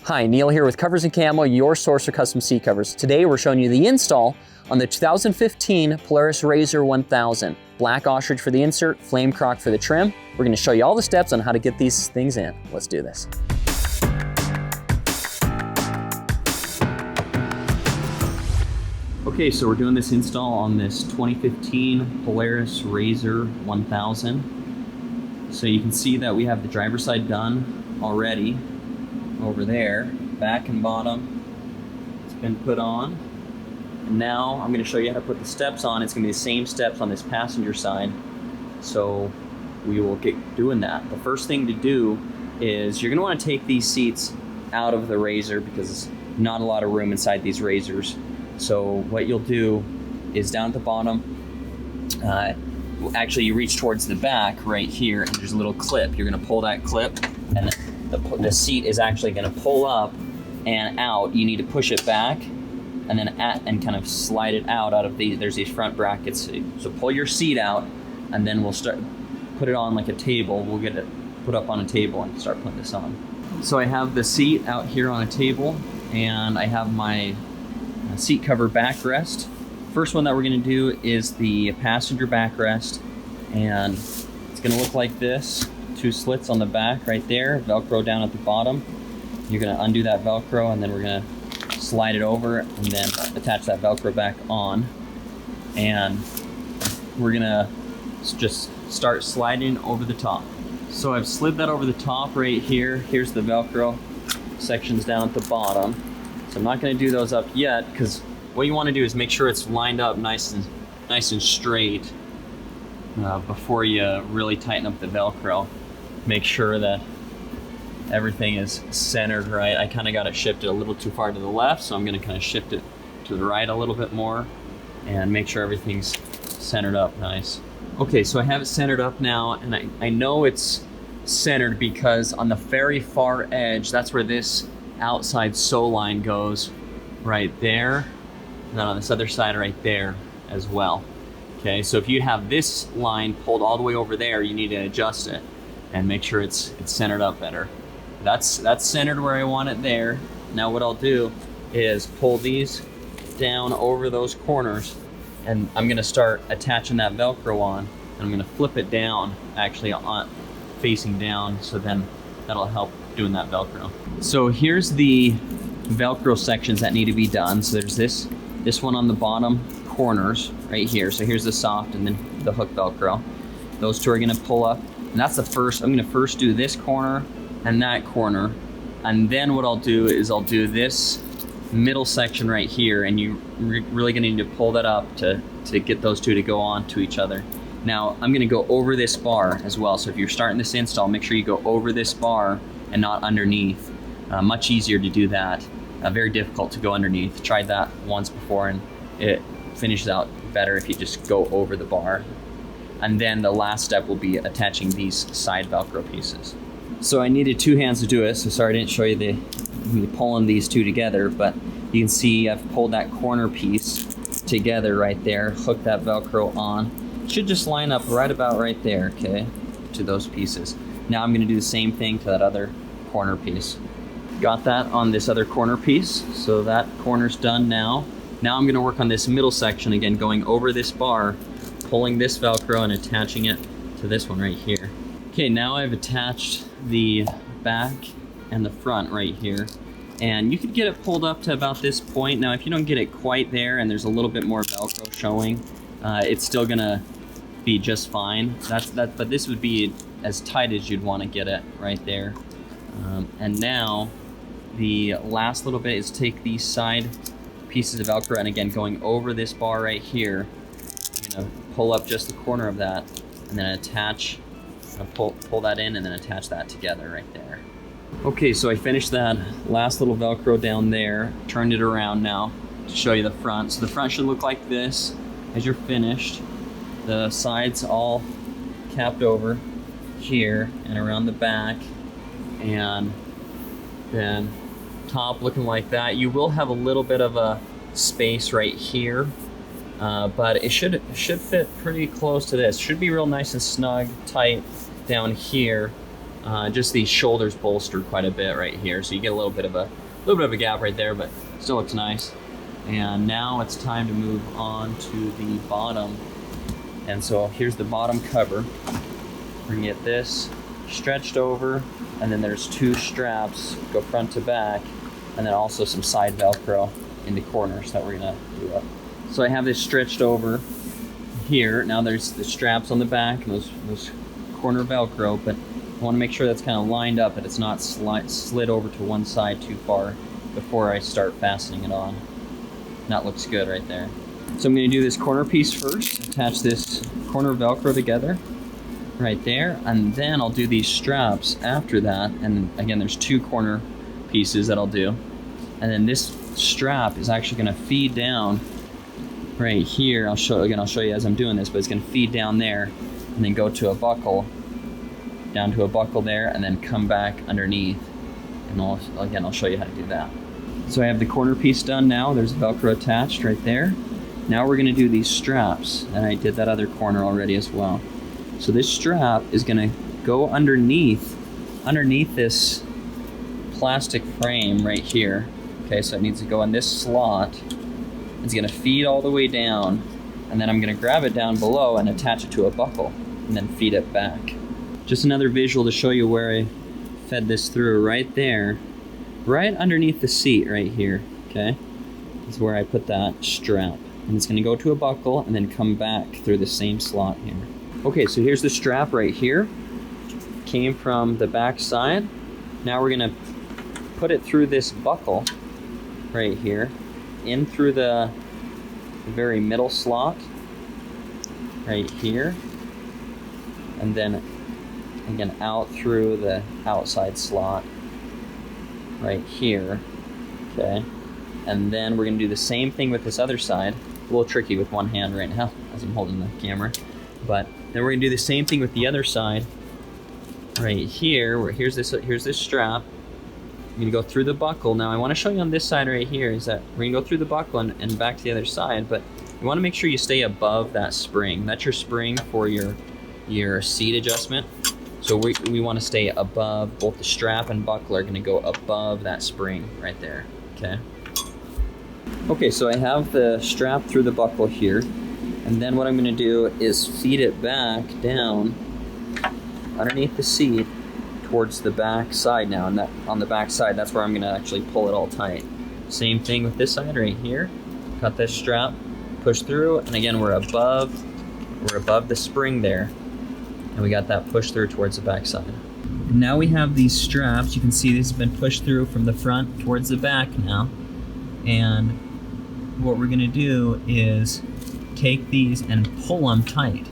Hi, Neil here with Covers Camo, your source for custom seat covers. Today we're showing you the install on the 2015 Polaris RZR 1000. Black ostrich for the insert, flame crock for the trim. We're going to show you all the steps on how to get these things in. Let's do this. Okay, so we're doing this install on this 2015 Polaris RZR 1000. So you can see that we have the driver's side done already. Over there, back and bottom, it's been put on. And now I'm going to show you how to put the steps on. It's going to be the same steps on this passenger side. So we will get doing that. The first thing to do is you're going to want to take these seats out of the RZR because there's not a lot of room inside these RZRs. So what you'll do is down at the bottom, actually you reach towards the back right here and there's a little clip. You're going to pull that clip and the seat is actually going to pull up and out. You need to push it back and then and kind of slide it out of these. There's these front brackets. So pull your seat out and then we'll put it on like a table. We'll get it put up on a table and start putting this on. So I have the seat out here on a table and I have my seat cover backrest. First one that we're going to do is the passenger backrest, and it's going to look like this. Two slits on the back right there, Velcro down at the bottom. You're going to undo that Velcro and then we're going to slide it over and then attach that Velcro back on. And we're going to just start sliding over the top. So I've slid that over the top right here. Here's the Velcro sections down at the bottom. So I'm not going to do those up yet because what you want to do is make sure it's lined up nice and straight before you really tighten up the Velcro. Make sure that everything is centered right. I kind of got it shifted a little too far to the left, so I'm going to kind of shift it to the right a little bit more and make sure everything's centered up nice. Okay, so I have it centered up now, and I know it's centered because on the very far edge, that's where this outside sew line goes right there, and then on this other side right there as well. Okay, so if you have this line pulled all the way over there, you need to adjust it and make sure it's centered up better. That's centered where I want it there. Now what I'll do is pull these down over those corners and I'm gonna start attaching that Velcro on, and I'm gonna flip it down, actually on facing down, so then that'll help doing that Velcro. So here's the Velcro sections that need to be done. So there's this one on the bottom corners right here. So here's the soft and then the hook Velcro. Those two are gonna pull up. And that's the first, I'm gonna first do this corner and that corner. And then what I'll do is I'll do this middle section right here, and you really gonna need to pull that up to get those two to go on to each other. Now I'm gonna go over this bar as well. So if you're starting this install, make sure you go over this bar and not underneath. Much easier to do that. Very difficult to go underneath. Tried that once before and it finishes out better if you just go over the bar. And then the last step will be attaching these side Velcro pieces. So I needed two hands to do it, so sorry I didn't show you me pulling these two together, but you can see I've pulled that corner piece together right there, hooked that Velcro on. It should just line up right about right there, okay, to those pieces. Now I'm gonna do the same thing to that other corner piece. Got that on this other corner piece, so that corner's done now. Now I'm gonna work on this middle section again, going over this bar, pulling this Velcro and attaching it to this one right here. Okay, now I've attached the back and the front right here. And you could get it pulled up to about this point. Now, if you don't get it quite there and there's a little bit more Velcro showing, it's still gonna be just fine. But this would be as tight as you'd wanna get it right there. And now, the last little bit is take these side pieces of Velcro and again, going over this bar right here, you're gonna pull up just the corner of that and then attach, pull that in and then attach that together right there. Okay, so I finished that last little Velcro down there, turned it around now to show you the front. So the front should look like this as you're finished. The sides all capped over here and around the back, and then top looking like that. You will have a little bit of a space right here, but it should fit pretty close to this. Should be real nice and snug, tight down here. Just these shoulders bolstered quite a bit right here, so you get a little bit of a gap right there, but still looks nice. And now it's time to move on to the bottom. And so here's the bottom cover. We're gonna get this stretched over, and then there's 2 straps, go front to back, and then also some side Velcro in the corners that we're gonna do up. So I have this stretched over here. Now there's the straps on the back and those corner Velcro, but I wanna make sure that's kind of lined up, that it's not slid over to one side too far before I start fastening it on. That looks good right there. So I'm gonna do this corner piece first, attach this corner Velcro together right there, and then I'll do these straps after that. And again, there's 2 corner pieces that I'll do. And then this strap is actually gonna feed down right here. I'll show you as I'm doing this, but it's gonna feed down there and then go to a buckle, down to a buckle there, and then come back underneath. And I'll show you how to do that. So I have the corner piece done now. There's Velcro attached right there. Now we're gonna do these straps, and I did that other corner already as well. So this strap is gonna go underneath this plastic frame right here. Okay, so it needs to go in this slot. It's gonna feed all the way down, and then I'm gonna grab it down below and attach it to a buckle, and then feed it back. Just another visual to show you where I fed this through, right there, right underneath the seat right here, okay? Is where I put that strap. And it's gonna go to a buckle and then come back through the same slot here. Okay, so here's the strap right here. Came from the back side. Now we're gonna put it through this buckle right here, in through the very middle slot right here, and then again out through the outside slot right here, okay? And then we're gonna do the same thing with this other side. A little tricky with one hand right now as I'm holding the camera, but then we're gonna do the same thing with the other side right here, where here's this strap. I'm gonna go through the buckle. Now I wanna show you on this side right here is that we're gonna go through the buckle and back to the other side, but you wanna make sure you stay above that spring. That's your spring for your seat adjustment. So we wanna stay above, both the strap and buckle are gonna go above that spring right there, okay? Okay, so I have the strap through the buckle here, and then what I'm gonna do is feed it back down underneath the seat towards the back side now, and that on the back side, that's where I'm gonna actually pull it all tight. Same thing with this side right here. Cut this strap, push through, and again, we're above the spring there, and we got that push through towards the back side. Now we have these straps. You can see this has been pushed through from the front towards the back now. And what we're gonna do is take these and pull them tight.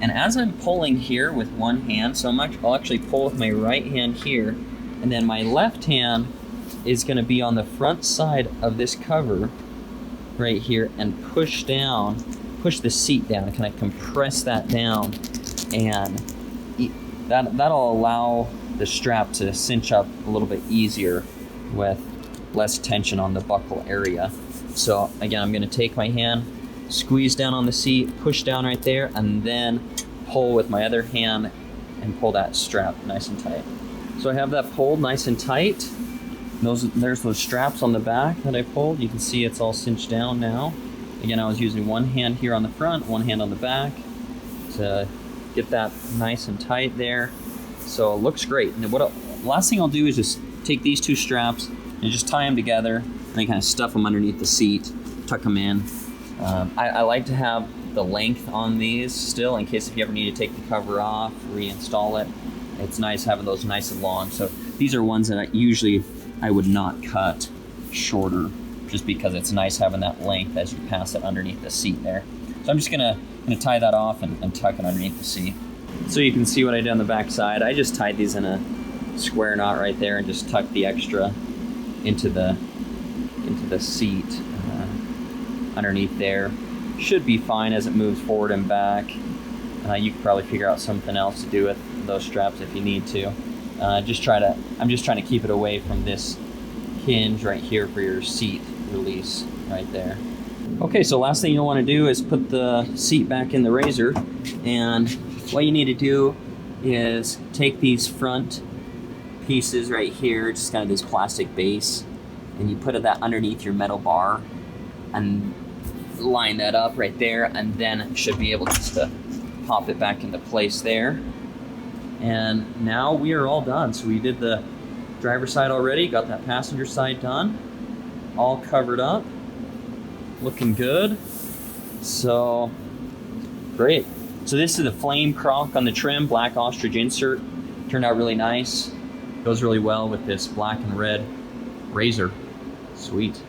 And as I'm pulling here with one hand, so I'll actually pull with my right hand here, and then my left hand is gonna be on the front side of this cover right here and push the seat down, kind of compress that down, and that'll allow the strap to cinch up a little bit easier with less tension on the buckle area. So again, I'm gonna take my hand, squeeze down on the seat, push down right there, and then pull with my other hand and pull that strap nice and tight. So I have that pulled nice and tight. There's those straps on the back that I pulled. You can see it's all cinched down now. Again, I was using one hand here on the front, one hand on the back to get that nice and tight there. So it looks great. And last thing I'll do is just take these 2 straps and just tie them together and then kind of stuff them underneath the seat, tuck them in. I like to have the length on these still in case if you ever need to take the cover off, reinstall it. It's nice having those nice and long. So these are ones that I would not cut shorter, just because it's nice having that length as you pass it underneath the seat there. So I'm just gonna tie that off and tuck it underneath the seat. So you can see what I did on the back side. I just tied these in a square knot right there and just tucked the extra into the seat underneath there. Should be fine as it moves forward and back. You could probably figure out something else to do with those straps if you need to. I'm just trying to keep it away from this hinge right here for your seat release right there. Okay, so last thing you'll want to do is put the seat back in the RZR, and what you need to do is take these front pieces right here, just kind of this plastic base, and you put that underneath your metal bar and line that up right there, and then it should be able just to pop it back into place there. And now we are all done. So we did the driver's side already, got that passenger side done, all covered up, looking good. So great. So this is the flame crock on the trim, black ostrich insert. Turned out really nice. Goes really well with this black and red RZR. Sweet.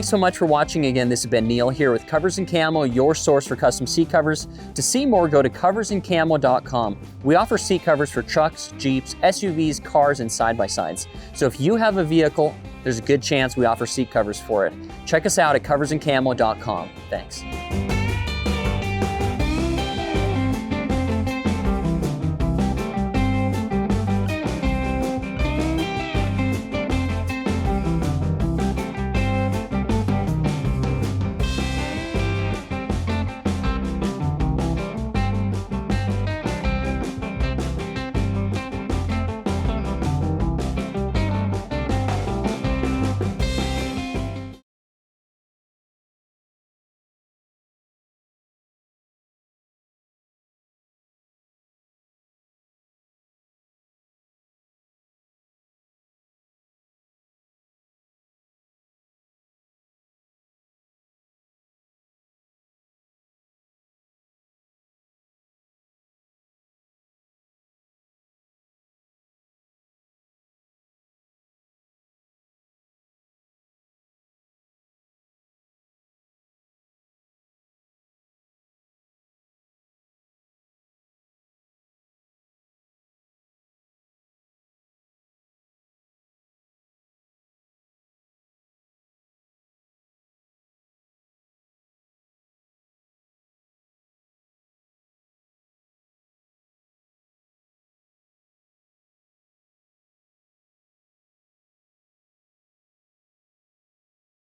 Thanks so much for watching. Again, this has been Neil here with Covers and Camo, your source for custom seat covers. To see more, go to coversandcamo.com. We offer seat covers for trucks, Jeeps, SUVs, cars, and side-by-sides. So if you have a vehicle, there's a good chance we offer seat covers for it. Check us out at coversandcamo.com. Thanks.